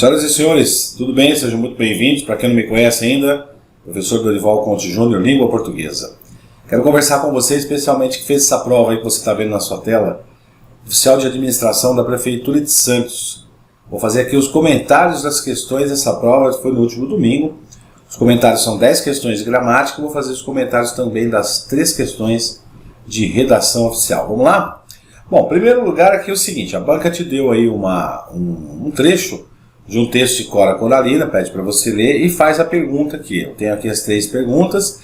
Senhoras e senhores, tudo bem? Sejam muito bem-vindos. Para quem não me conhece ainda, professor Dorival Conte Júnior, Língua Portuguesa. Quero conversar com você, especialmente que fez essa prova aí que você está vendo na sua tela, oficial de administração da Prefeitura de Santos. Vou fazer aqui os comentários das questões dessa prova, que foi no último domingo. Os comentários são 10 questões de gramática, vou fazer os comentários também das 3 questões de redação oficial. Vamos lá? Bom, em primeiro lugar aqui é o seguinte, a banca te deu aí um trecho de um texto de Cora Coralina, pede para você ler e faz a pergunta aqui. Eu tenho aqui as 3 perguntas,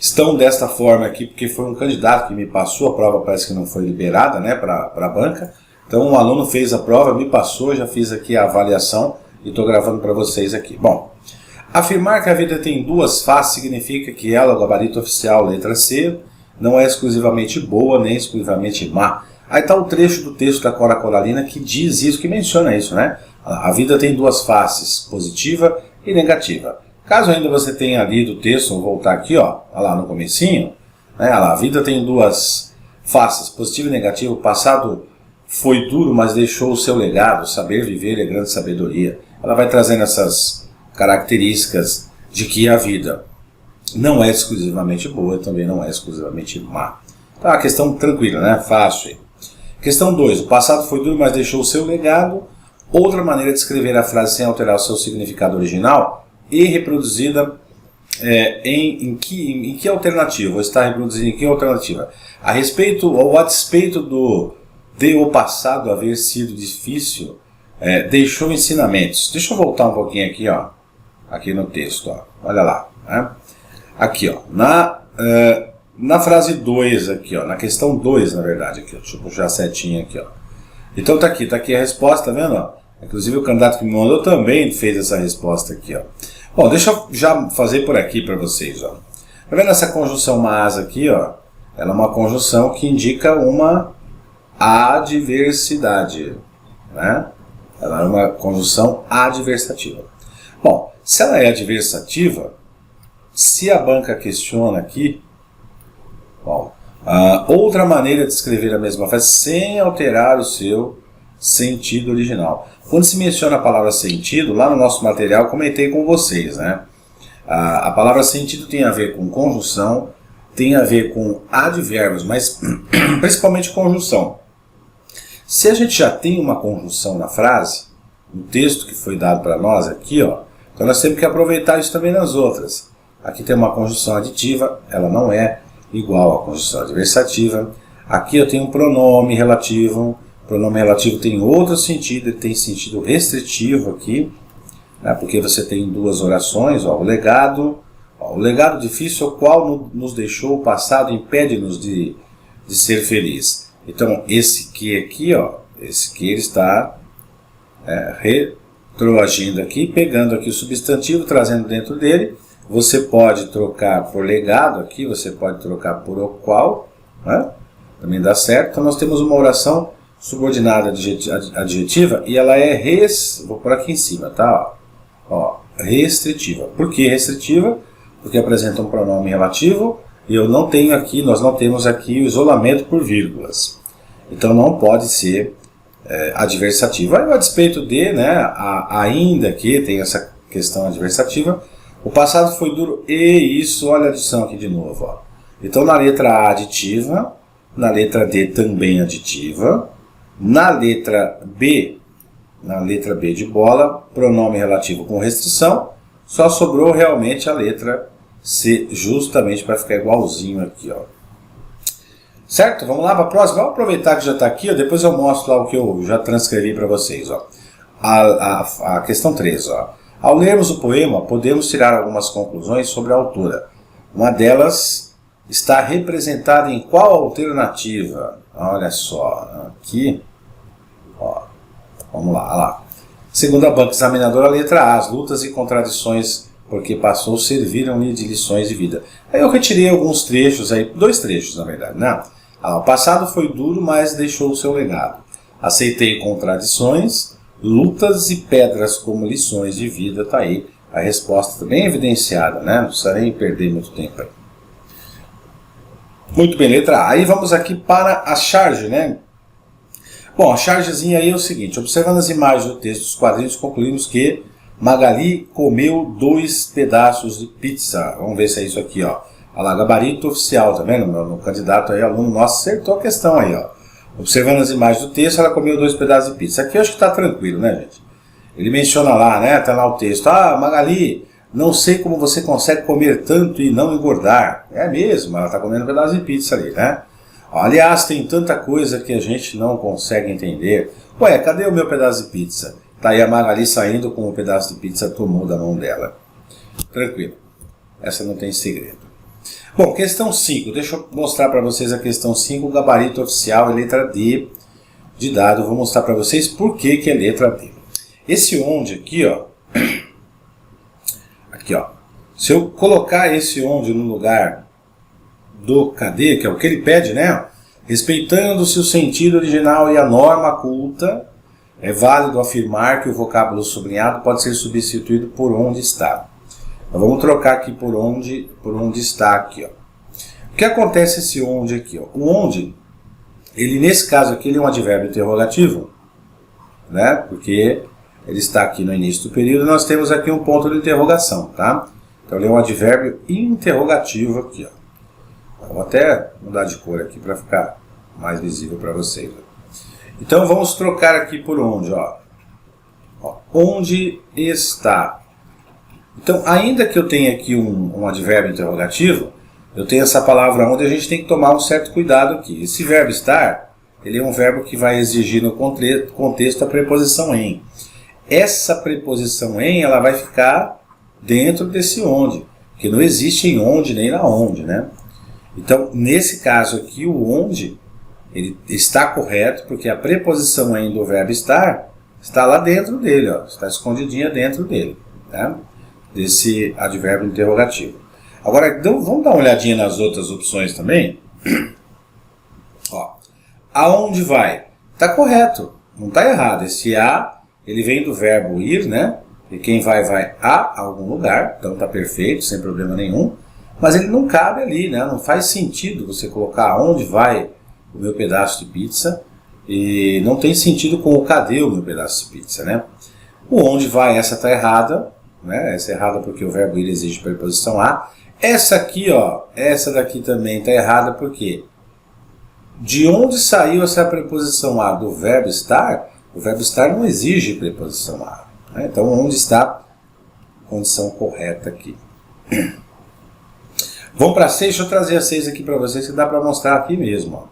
estão desta forma aqui porque foi um candidato que me passou, a prova parece que não foi liberada, né, para a banca. Então um aluno fez a prova, me passou, já fiz aqui a avaliação e estou gravando para vocês aqui. Bom, afirmar que a vida tem 2 faces significa que ela, o gabarito oficial, letra C, não é exclusivamente boa nem exclusivamente má. Aí está o trecho do texto da Cora Coralina que diz isso, que menciona isso, né? A vida tem 2 faces, positiva e negativa. Caso ainda você tenha lido o texto, vou voltar aqui, ó lá no comecinho, né? Olha lá, a vida tem 2 faces, positiva e negativa. O passado foi duro, mas deixou o seu legado, saber viver é grande sabedoria. Ela vai trazendo essas características de que a vida não é exclusivamente boa, também não é exclusivamente má. Então, a questão tranquila, né? Fácil. Questão 2. O passado foi duro, mas deixou o seu legado. Outra maneira de escrever a frase sem alterar o seu significado original e reproduzida em que alternativa? Ou está reproduzida em que alternativa? A respeito ou a despeito de o passado haver sido difícil, deixou ensinamentos. Deixa eu voltar um pouquinho aqui, ó, aqui no texto, ó. Olha lá, né? Aqui, ó, na frase 2 aqui, ó, na questão 2, na verdade, aqui, ó, deixa eu puxar a setinha aqui, ó. Então tá aqui a resposta, tá vendo, ó? Inclusive o candidato que me mandou também fez essa resposta aqui, ó. Bom, deixa eu já fazer por aqui para vocês, ó. Tá vendo essa conjunção mas aqui, ó? Ela é uma conjunção que indica uma adversidade, né? Ela é uma conjunção adversativa. Bom, se ela é adversativa, se a banca questiona aqui, bom, outra maneira de escrever a mesma frase sem alterar o seu sentido original. Quando se menciona a palavra sentido, lá no nosso material comentei com vocês, né? A palavra sentido tem a ver com conjunção, tem a ver com advérbios, mas principalmente conjunção. Se a gente já tem uma conjunção na frase, no texto que foi dado para nós aqui, ó, então nós temos que aproveitar isso também nas outras. Aqui tem uma conjunção aditiva, ela não é igual à conjunção adversativa. Aqui eu tenho um pronome relativo. O pronome relativo tem outro sentido, ele tem sentido restritivo aqui, né, porque você tem 2 orações, ó, o legado difícil, o qual nos deixou o passado, impede-nos de ser feliz. Então esse que aqui, ó, esse que ele está retroagindo aqui, pegando aqui o substantivo, trazendo dentro dele. Você pode trocar por legado aqui, você pode trocar por o qual, né? Também dá certo. Então nós temos uma oração subordinada adjetiva e ela é vou por aqui em cima, tá? Ó, restritiva. Por que restritiva? Porque apresenta um pronome relativo e nós não temos aqui o isolamento por vírgulas. Então não pode ser adversativa. Aí a despeito de, né, ainda que tem essa questão adversativa, o passado foi duro e isso, olha a adição aqui de novo, ó. Então na letra A aditiva, na letra D também aditiva, na letra B de bola, pronome relativo com restrição, só sobrou realmente a letra C, justamente para ficar igualzinho aqui, ó. Certo? Vamos lá para a próxima. Vamos aproveitar que já está aqui, ó, depois eu mostro lá o que eu já transcrevi para vocês, ó. A questão 3, ó. Ao lermos o poema, podemos tirar algumas conclusões sobre a autora. Uma delas está representada em qual alternativa? Olha só, aqui, ó, vamos lá, olha lá. Segundo a banca examinadora, a letra A, as lutas e contradições porque passou serviram-lhe de lições de vida. Aí eu retirei alguns trechos, aí, 2 trechos na verdade, né? O passado foi duro, mas deixou o seu legado. Aceitei contradições, lutas e pedras como lições de vida, tá aí a resposta bem evidenciada, né? Não precisa nem perder muito tempo aí. Muito bem, letra A. Aí vamos aqui para a charge, né? Bom, a chargezinha aí é o seguinte: observando as imagens do texto dos quadrinhos, concluímos que Magali comeu 2 pedaços de pizza. Vamos ver se é isso aqui, ó. Olha lá, gabarito oficial, tá vendo? Meu candidato aí, aluno nosso, acertou a questão aí, ó. Observando as imagens do texto, ela comeu 2 pedaços de pizza. Aqui eu acho que tá tranquilo, né, gente? Ele menciona lá, né? Tá lá o texto. Ah, Magali, não sei como você consegue comer tanto e não engordar. É mesmo, ela tá comendo um pedaço de pizza ali, né? Aliás, tem tanta coisa que a gente não consegue entender. Ué, cadê o meu pedaço de pizza? Tá aí a Magali saindo com o pedaço de pizza, tomou da mão dela. Tranquilo. Essa não tem segredo. Bom, questão 5. Deixa eu mostrar para vocês a questão 5. O gabarito oficial é letra D de dado. Eu vou mostrar para vocês por que é letra D. Esse onde aqui, ó. Aqui, ó. Se eu colocar esse onde no lugar do cadê, que é o que ele pede, né? Respeitando-se o sentido original e a norma culta, é válido afirmar que o vocábulo sublinhado pode ser substituído por onde está. Então, vamos trocar aqui por onde está aqui, ó. O que acontece esse onde aqui, ó? O onde, ele nesse caso aqui, ele é um advérbio interrogativo, né? Porque ele está aqui no início do período, nós temos aqui um ponto de interrogação, tá? Então ele é um advérbio interrogativo aqui, ó. Vou até mudar de cor aqui para ficar mais visível para vocês. Então vamos trocar aqui por onde, ó. Onde está? Então, ainda que eu tenha aqui um advérbio interrogativo, eu tenho essa palavra onde, a gente tem que tomar um certo cuidado aqui. Esse verbo estar, ele é um verbo que vai exigir no contexto a preposição em. Essa preposição em, ela vai ficar dentro desse onde, porque não existe em onde nem na onde, né? Então, nesse caso aqui, o onde, ele está correto, porque a preposição em do verbo estar está lá dentro dele, ó, está escondidinha dentro dele, tá? Desse advérbio interrogativo. Agora, então, vamos dar uma olhadinha nas outras opções também. Ó, aonde vai? Está correto, não está errado. Esse a, ele vem do verbo ir, né? E quem vai a algum lugar, então está perfeito, sem problema nenhum. Mas ele não cabe ali, né? Não faz sentido você colocar aonde vai o meu pedaço de pizza e não tem sentido com o cadê o meu pedaço de pizza, né? O onde vai, essa está errada, né? Essa é errada porque o verbo ir exige preposição a. Essa aqui, ó, essa daqui também está errada porque de onde saiu essa preposição a do verbo estar? O verbo estar não exige preposição a, né? Então, onde está a condição correta aqui? Vamos para 6, deixa eu trazer a 6 aqui para vocês, que dá para mostrar aqui mesmo, ó.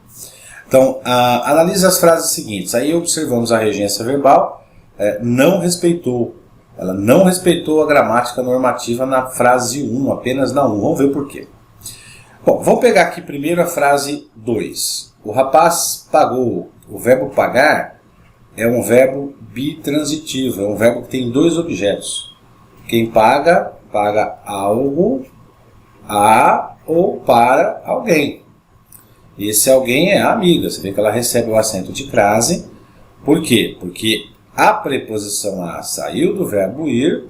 Então, analise as frases seguintes. Aí observamos a regência verbal, não respeitou. Ela não respeitou a gramática normativa na frase 1, apenas na 1. Vamos ver por quê. Bom, vamos pegar aqui primeiro a frase 2. O rapaz pagou. O verbo pagar é um verbo bitransitivo, é um verbo que tem 2 objetos. Quem paga, paga algo a ou para alguém. Esse alguém é a amiga. Você vê que ela recebe o acento de crase. Por quê? Porque a preposição a saiu do verbo ir,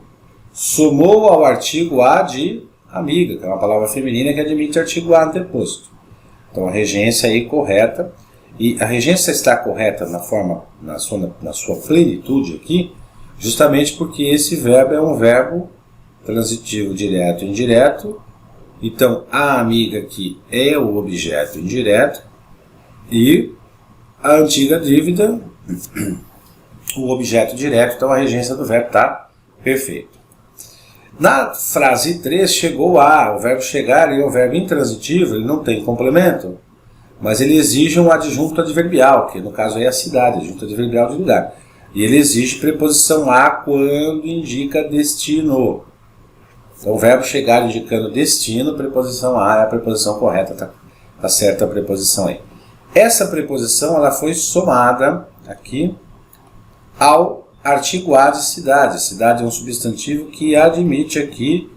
somou ao artigo a de amiga, que é uma palavra feminina que admite artigo a anteposto. Então a regência aí correta. E a regência está correta na sua plenitude aqui, justamente porque esse verbo é um verbo transitivo direto e indireto. Então, a amiga aqui é o objeto indireto e a antiga dívida, o objeto direto. Então, a regência do verbo está perfeita. Na frase 3, chegou a. O verbo chegar é um verbo intransitivo, ele não tem complemento, mas ele exige um adjunto adverbial, que no caso é a cidade, adjunto adverbial de lugar. E ele exige preposição a quando indica destino. Então, o verbo chegar indicando destino, preposição a é a preposição correta, tá certa a preposição aí. Essa preposição ela foi somada aqui ao artigo a de cidade. Cidade é um substantivo que admite aqui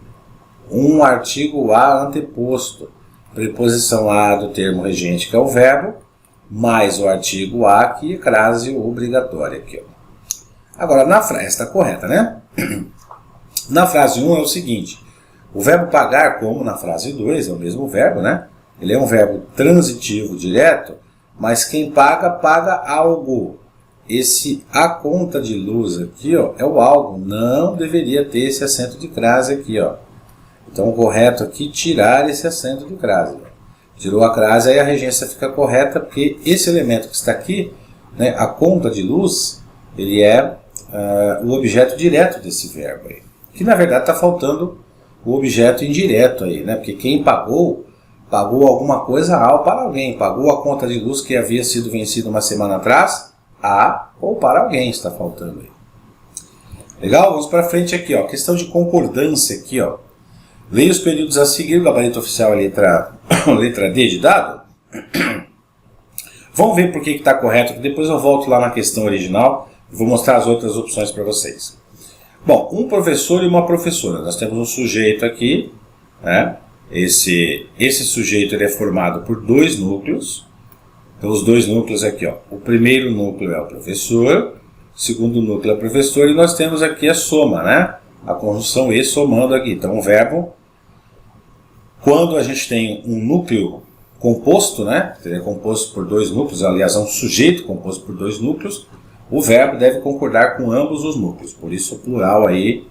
um artigo a anteposto. Preposição a do termo regente, que é o verbo, mais o artigo a, que é crase obrigatória aqui, ó. Agora, na frase, está correta, né? Na frase 1 é o seguinte: o verbo pagar, como na frase 2, é o mesmo verbo, né? Ele é um verbo transitivo direto, mas quem paga, paga algo. a conta de luz aqui, ó, é o algo. Não deveria ter esse acento de crase aqui, ó. Então o correto aqui é tirar esse acento de crase. Tirou a crase, aí a regência fica correta, porque esse elemento que está aqui, né, a conta de luz, ele é o objeto direto desse verbo aí. Que na verdade está faltando o objeto indireto aí, né? Porque quem pagou alguma coisa para alguém. Pagou a conta de luz que havia sido vencida uma semana atrás, ou para alguém está faltando aí. Legal? Vamos para frente aqui, ó. Questão de concordância aqui, ó. Leia os períodos a seguir, o gabarito oficial é letra D de dado. Vamos ver por que está correto, depois eu volto lá na questão original e vou mostrar as outras opções para vocês. Bom, um professor e uma professora. Nós temos um sujeito aqui, né? Esse sujeito ele é formado por dois núcleos. Então, os dois núcleos aqui, ó. O primeiro núcleo é o professor, o segundo núcleo é o professor, e nós temos aqui a soma, né? A conjunção e somando aqui. Então, o verbo, quando a gente tem um núcleo composto, né? Ele é composto por dois núcleos, aliás, é um sujeito composto por dois núcleos, o verbo deve concordar com ambos os núcleos. Por isso, o plural aí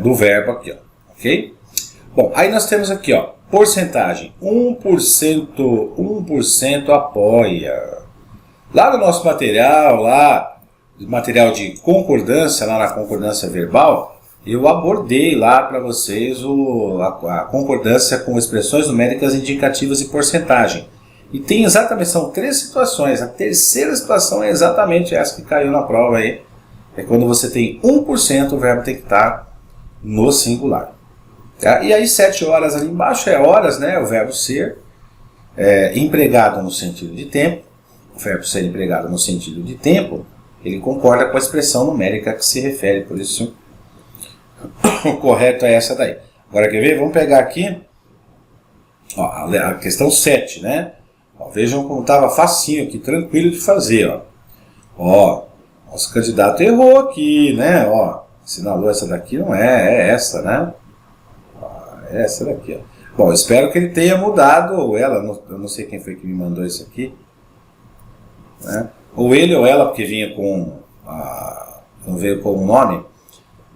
do verbo aqui, ó. Ok? Bom, aí nós temos aqui, ó, porcentagem. 1% apoia. Lá no nosso material, material de concordância, lá na concordância verbal, eu abordei lá para vocês a concordância com expressões numéricas indicativas e porcentagem. E tem exatamente, são 3 situações. A terceira situação é exatamente essa que caiu na prova aí. É quando você tem 1%, o verbo tem que estar no singular. Tá? E aí 7 horas ali embaixo é horas, né? O verbo ser empregado no sentido de tempo. O verbo ser empregado no sentido de tempo, ele concorda com a expressão numérica que se refere, por isso o correto é essa daí. Agora quer ver? Vamos pegar aqui ó, a questão 7, né? Ó, vejam como estava facinho aqui, tranquilo de fazer. Ó, nosso candidato errou aqui, né? Ó, assinalou essa daqui, não é essa, né? Ó, é essa daqui. Ó. Bom, espero que ele tenha mudado, ou ela, eu não sei quem foi que me mandou isso aqui. Né? Ou ele ou ela, porque vinha com não veio com um nome,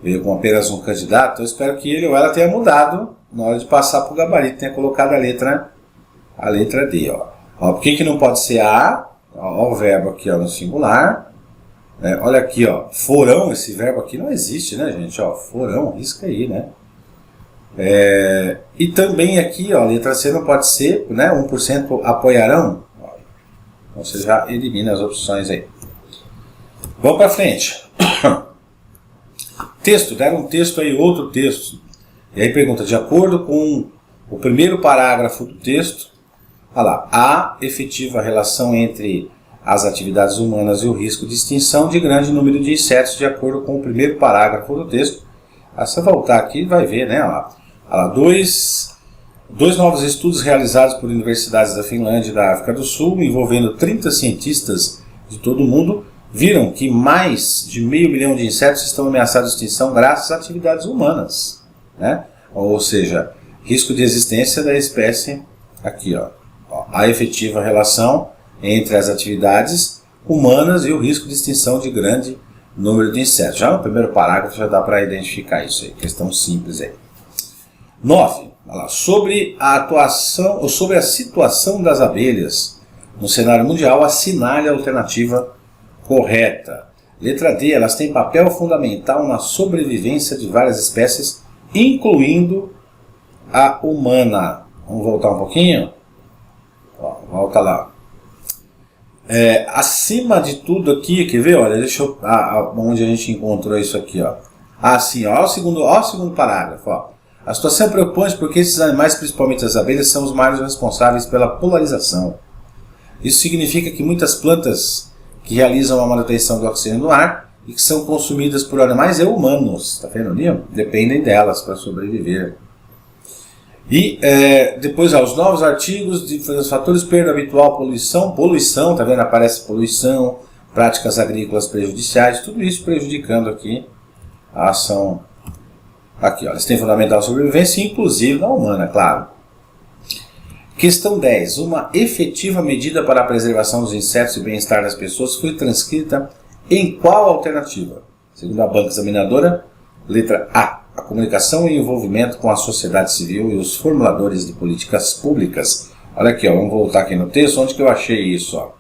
veio com apenas um candidato. Eu espero que ele ou ela tenha mudado na hora de passar para o gabarito, tenha colocado a letra D. Ó. Ó, por que não pode ser A? Ó, o verbo aqui ó, no singular. Olha aqui, ó, forão, esse verbo aqui não existe, né, gente? Ó, forão, risca aí, né? E também aqui, ó, a letra C não pode ser, né? 1% apoiarão. Então você já elimina as opções aí. Vamos para frente. Texto, deram um texto aí, outro texto. E aí pergunta, de acordo com o primeiro parágrafo do texto, olha lá, há efetiva relação entre as atividades humanas e o risco de extinção de grande número de insetos, de acordo com o primeiro parágrafo do texto. Aí você voltar aqui vai ver, né? Olha lá, dois novos estudos realizados por universidades da Finlândia e da África do Sul, envolvendo 30 cientistas de todo o mundo, viram que mais de 500 mil de insetos estão ameaçados de extinção graças a atividades humanas. Né? Ou seja, risco de existência da espécie aqui. Ó, a efetiva relação entre as atividades humanas e o risco de extinção de grande número de insetos. Já no primeiro parágrafo já dá para identificar isso aí, questão simples aí. 9. Sobre a atuação ou sobre a situação das abelhas no cenário mundial, assinale a alternativa correta. Letra D. Elas têm papel fundamental na sobrevivência de várias espécies, incluindo a humana. Vamos voltar um pouquinho? Ó, volta lá. Acima de tudo aqui, quer ver? Olha, deixa eu. Onde a gente encontrou isso aqui, ó. Assim, ó, o segundo parágrafo, ó. A situação é preocupante porque esses animais, principalmente as abelhas, são os maiores responsáveis pela polarização. Isso significa que muitas plantas que realizam a manutenção do oxigênio no ar e que são consumidas por animais e humanos, tá vendo ali? Dependem delas para sobreviver. E depois os novos artigos de fatores perda habitual, poluição, tá vendo? Aparece poluição, práticas agrícolas prejudiciais, tudo isso prejudicando aqui a ação. Aqui, ó, eles têm fundamental sobrevivência, inclusive na humana, claro. Questão 10. Uma efetiva medida para a preservação dos insetos e bem-estar das pessoas foi transcrita em qual alternativa? Segundo a banca examinadora, letra A. A comunicação e envolvimento com a sociedade civil e os formuladores de políticas públicas. Olha aqui, ó, vamos voltar aqui no texto. Onde que eu achei isso? Ó?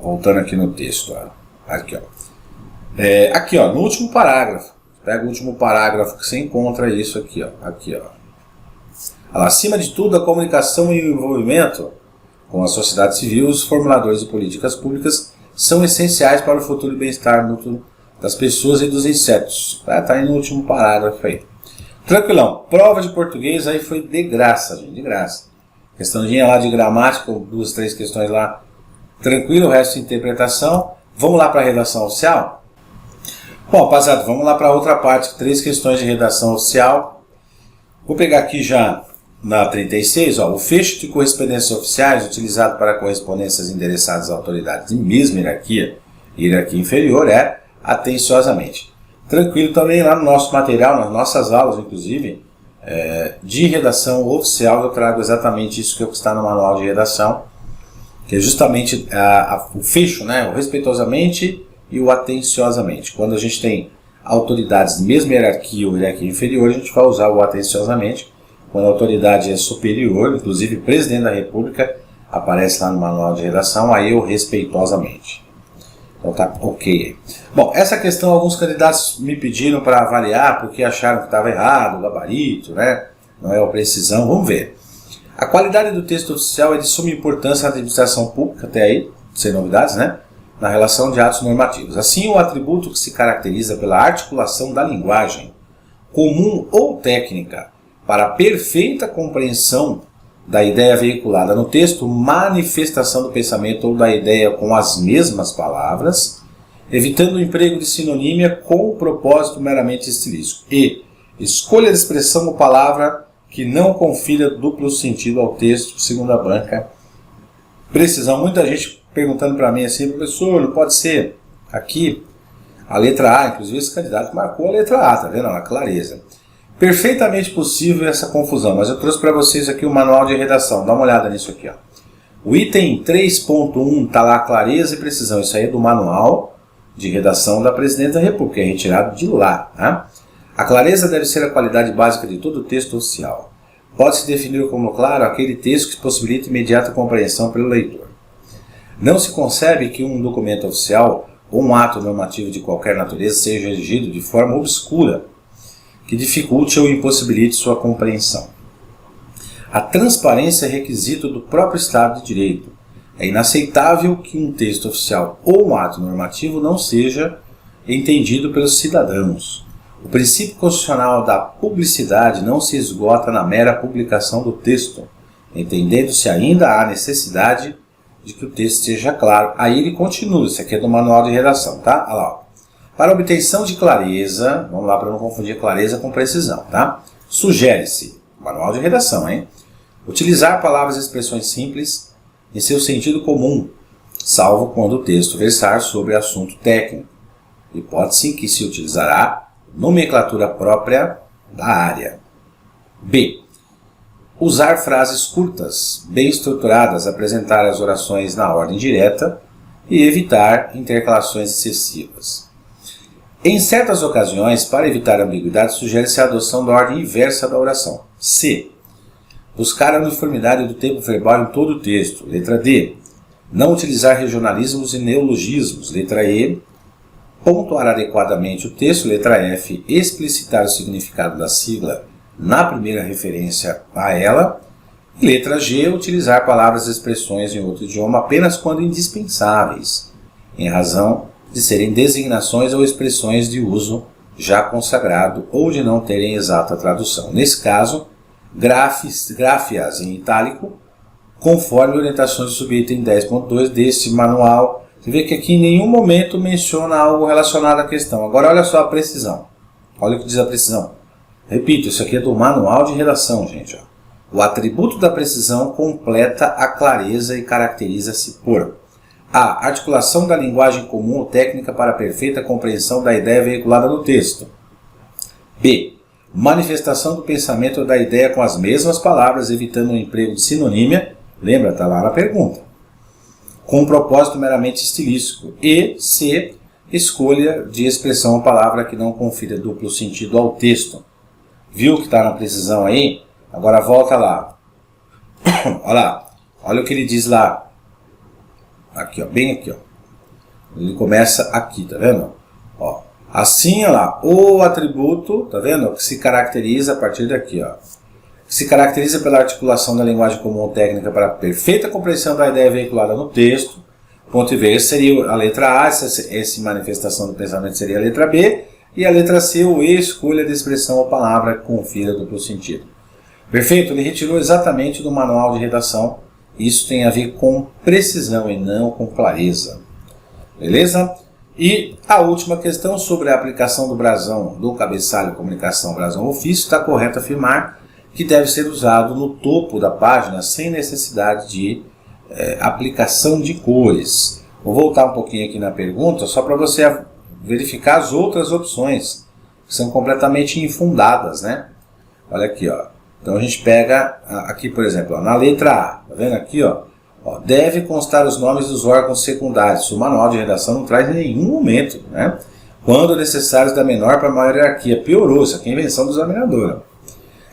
Voltando aqui no texto. Ó. Aqui, ó. Aqui, ó, no último parágrafo. Pega o último parágrafo que você encontra isso aqui, ó. Aqui, ó. Acima de tudo, a comunicação e o envolvimento com a sociedade civil e os formuladores de políticas públicas são essenciais para o futuro bem-estar mútuo das pessoas e dos insetos. Tá aí no último parágrafo aí. Tranquilão. Prova de português aí foi de graça, gente, de graça. Questãozinha lá de gramática, 2, 3 questões lá. Tranquilo, o resto de interpretação. Vamos lá para a redação oficial? Bom, rapaziada, vamos lá para outra parte, 3 questões de redação oficial. Vou pegar aqui já na 36, ó, o fecho de correspondências oficiais utilizado para correspondências endereçadas a autoridades de mesma hierarquia e hierarquia inferior é atenciosamente. Tranquilo também lá no nosso material, nas nossas aulas, inclusive, de redação oficial, eu trago exatamente isso que está no manual de redação, que é justamente o fecho, né, o respeitosamente e o atenciosamente. Quando a gente tem autoridades de mesma hierarquia ou hierarquia inferior, a gente vai usar o atenciosamente. Quando a autoridade é superior, inclusive o presidente da República, aparece lá no manual de redação, aí o respeitosamente. Então tá ok. Bom, essa questão alguns candidatos me pediram para avaliar porque acharam que estava errado, o gabarito, né? Não é a precisão. Vamos ver. A qualidade do texto oficial é de suma importância na administração pública, até aí, sem novidades, né? Na relação de atos normativos. Assim, o atributo que se caracteriza pela articulação da linguagem comum ou técnica para a perfeita compreensão da ideia veiculada no texto, manifestação do pensamento ou da ideia com as mesmas palavras, evitando o emprego de sinonímia com o propósito meramente estilístico. E escolha de expressão ou palavra que não confira duplo sentido ao texto, segundo a banca. Precisão. Muita gente perguntando para mim assim, professor, não pode ser aqui a letra A, inclusive esse candidato marcou a letra A, tá vendo? A clareza. Perfeitamente possível essa confusão, mas eu trouxe para vocês aqui o manual de redação, dá uma olhada nisso aqui, ó. O item 3.1 está lá, clareza e precisão, isso aí é do manual de redação da Presidente da República, é retirado de lá, tá? A clareza deve ser a qualidade básica de todo o texto oficial. Pode-se definir como claro aquele texto que possibilita imediata compreensão pelo leitor. Não se concebe que um documento oficial ou um ato normativo de qualquer natureza seja redigido de forma obscura, que dificulte ou impossibilite sua compreensão. A transparência é requisito do próprio Estado de Direito. É inaceitável que um texto oficial ou um ato normativo não seja entendido pelos cidadãos. O princípio constitucional da publicidade não se esgota na mera publicação do texto, entendendo-se ainda a necessidade de que o texto esteja claro. Aí ele continua, isso aqui é do manual de redação, tá? Olha lá, ó. Para obtenção de clareza, vamos lá para não confundir clareza com precisão, tá? Sugere-se, manual de redação, hein? Utilizar palavras e expressões simples em seu sentido comum, salvo quando o texto versar sobre assunto técnico, hipótese em que se utilizará nomenclatura própria da área. B. Usar frases curtas, bem estruturadas, apresentar as orações na ordem direta e evitar intercalações excessivas. Em certas ocasiões, para evitar ambiguidade, sugere-se a adoção da ordem inversa da oração. C. Buscar a uniformidade do tempo verbal em todo o texto. Letra D. Não utilizar regionalismos e neologismos. Letra E. Pontuar adequadamente o texto. Letra F. Explicitar o significado da sigla na primeira referência a ela. E letra G. Utilizar palavras e expressões em outro idioma apenas quando indispensáveis, em razão de serem designações ou expressões de uso já consagrado ou de não terem exata tradução. Nesse caso, grafe-as em itálico, conforme orientações do subitem 10.2 deste manual. Você vê que aqui em nenhum momento menciona algo relacionado à questão. Agora olha só a precisão. Olha o que diz a precisão. Repito, isso aqui é do manual de redação, gente. Ó. O atributo da precisão completa a clareza e caracteriza-se por A. Articulação da linguagem comum ou técnica para a perfeita compreensão da ideia veiculada no texto. B. manifestação do pensamento ou da ideia com as mesmas palavras, evitando o emprego de sinonímia, lembra, está lá na pergunta, com um propósito meramente estilístico. E C, escolha de expressão ou palavra que não confira duplo sentido ao texto. Viu que está na precisão aí? Agora volta lá. Olha lá, olha o que ele diz lá. Aqui, ó, bem aqui, ó. Ele começa aqui, tá vendo? Ó, assim, ó lá, o atributo, tá vendo? Que se caracteriza a partir daqui, ó. Se caracteriza pela articulação da linguagem comum ou técnica para a perfeita compreensão da ideia veiculada no texto. Ponto e vírgula, esse seria a letra A, essa manifestação do pensamento seria a letra B, e a letra C, o E, escolha de expressão ou palavra que confira duplo sentido. Perfeito? Ele retirou exatamente do manual de redação. Isso tem a ver com precisão e não com clareza. Beleza? E a última questão sobre a aplicação do brasão, do cabeçalho comunicação brasão ofício, está correto afirmar que deve ser usado no topo da página sem necessidade de aplicação de cores. Vou voltar um pouquinho aqui na pergunta só para você verificar as outras opções, que são completamente infundadas, né? Olha aqui, ó. Então a gente pega aqui, por exemplo, ó, na letra A, tá vendo aqui, ó? Deve constar os nomes dos órgãos secundários. O manual de redação não traz em nenhum momento, né? Quando necessários da menor para a maior hierarquia. Piorou, isso aqui é invenção do examinador.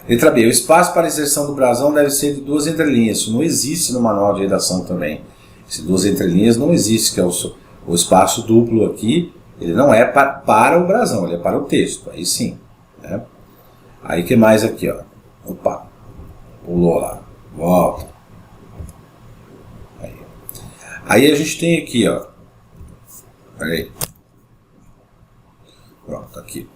Letra B. O espaço para inserção do brasão deve ser de 2 entrelinhas. Isso não existe no manual de redação também. Esse 2 entrelinhas não existe, que é o espaço duplo aqui. Ele não é para o brasão, ele é para o texto. Aí sim, né? Aí que mais aqui, ó. Opa, pulou lá. Volta. Aí a gente tem aqui, ó. Peraí. Pronto, aqui.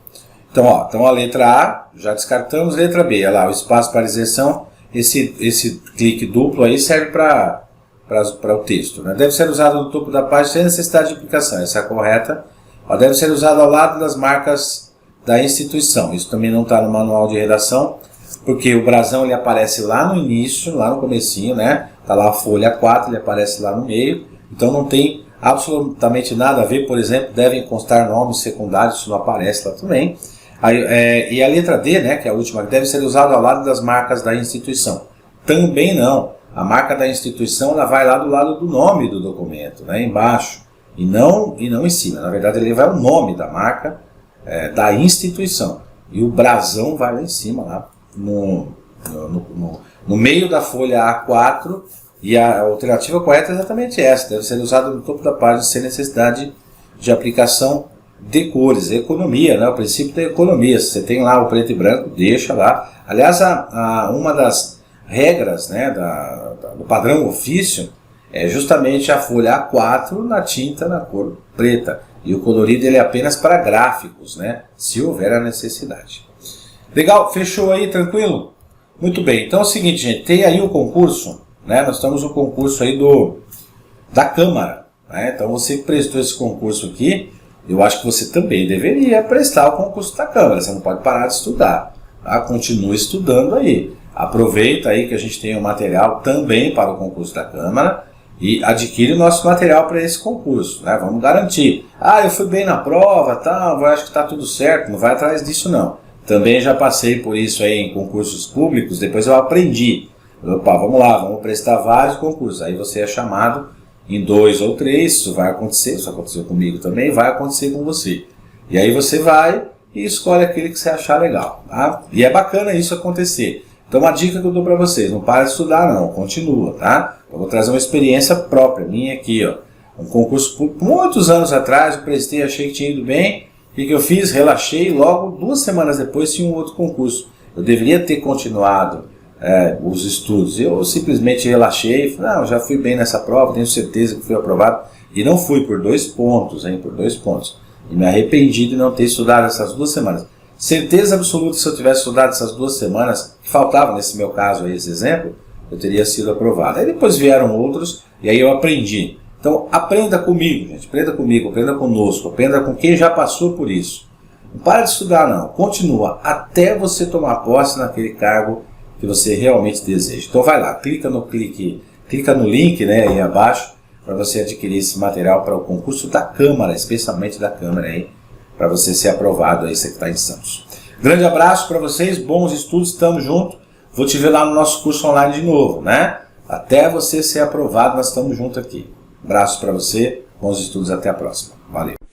Então, ó, então a letra A, já descartamos. Letra B, olha lá, o espaço para inserção. Esse clique duplo aí serve para o texto, né? Deve ser usado no topo da página sem necessidade de aplicação. Essa é a correta. Ó, deve ser usado ao lado das marcas da instituição. Isso também não está no manual de redação, porque o brasão ele aparece lá no início, lá no comecinho, né? Está lá a folha 4, ele aparece lá no meio. Então não tem absolutamente nada a ver, por exemplo, devem constar nomes secundários, isso não aparece lá também. Aí, e a letra D, né, que é a última, deve ser usada ao lado das marcas da instituição. Também não. A marca da instituição ela vai lá do lado do nome do documento, né, embaixo, e não em cima. Na verdade, ele vai o nome da marca da instituição. E o brasão vai lá em cima, lá no meio da folha A4, e a alternativa correta é exatamente essa. Deve ser usado no topo da página sem necessidade de aplicação de cores. Economia, né? O princípio da economia. Se você tem lá o preto e branco, deixa lá. Aliás, uma das regras, né, do padrão ofício é justamente a folha A4 na tinta na cor preta. E o colorido ele é apenas para gráficos, né, se houver a necessidade. Legal? Fechou aí? Tranquilo? Muito bem. Então é o seguinte, gente. Tem aí o concurso, né? Nós estamos no concurso aí da Câmara, né? Então você que prestou esse concurso aqui, eu acho que você também deveria prestar o concurso da Câmara. Você não pode parar de estudar, tá? Continue estudando aí. Aproveita aí que a gente tem o material também para o concurso da Câmara e adquire o nosso material para esse concurso, né? Vamos garantir. Eu fui bem na prova, tal, eu acho que está tudo certo. Não vai atrás disso não. Também já passei por isso aí em concursos públicos, depois eu aprendi. Opa, vamos lá, vamos prestar vários concursos. Aí você é chamado em 2 ou 3, isso vai acontecer, isso aconteceu comigo também, vai acontecer com você. E aí você vai e escolhe aquele que você achar legal, tá? E é bacana isso acontecer. Então uma dica que eu dou para vocês, não para de estudar não, continua, tá? Eu vou trazer uma experiência própria, minha aqui, ó. Um concurso público, muitos anos atrás, eu prestei, achei que tinha ido bem. O que eu fiz? Relaxei, logo 2 semanas depois tinha um outro concurso. Eu deveria ter continuado os estudos. Eu simplesmente relaxei, falei, não, já fui bem nessa prova, tenho certeza que fui aprovado. E não fui por 2 pontos, hein, por 2 pontos. E me arrependi de não ter estudado essas 2 semanas. Certeza absoluta, se eu tivesse estudado essas 2 semanas, que faltava nesse meu caso aí, esse exemplo, eu teria sido aprovado. Aí depois vieram outros, e aí eu aprendi. Então, aprenda comigo, gente. Aprenda comigo, aprenda conosco, aprenda com quem já passou por isso. Não para de estudar, não. Continua até você tomar posse naquele cargo que você realmente deseja. Então, vai lá, clica no link, né, aí abaixo, para você adquirir esse material para o concurso da Câmara, especialmente da Câmara aí, para você ser aprovado aí, você que está em Santos. Grande abraço para vocês, bons estudos, estamos juntos. Vou te ver lá no nosso curso online de novo, né? Até você ser aprovado, nós estamos juntos aqui. Abraço para você, bons estudos, até a próxima. Valeu!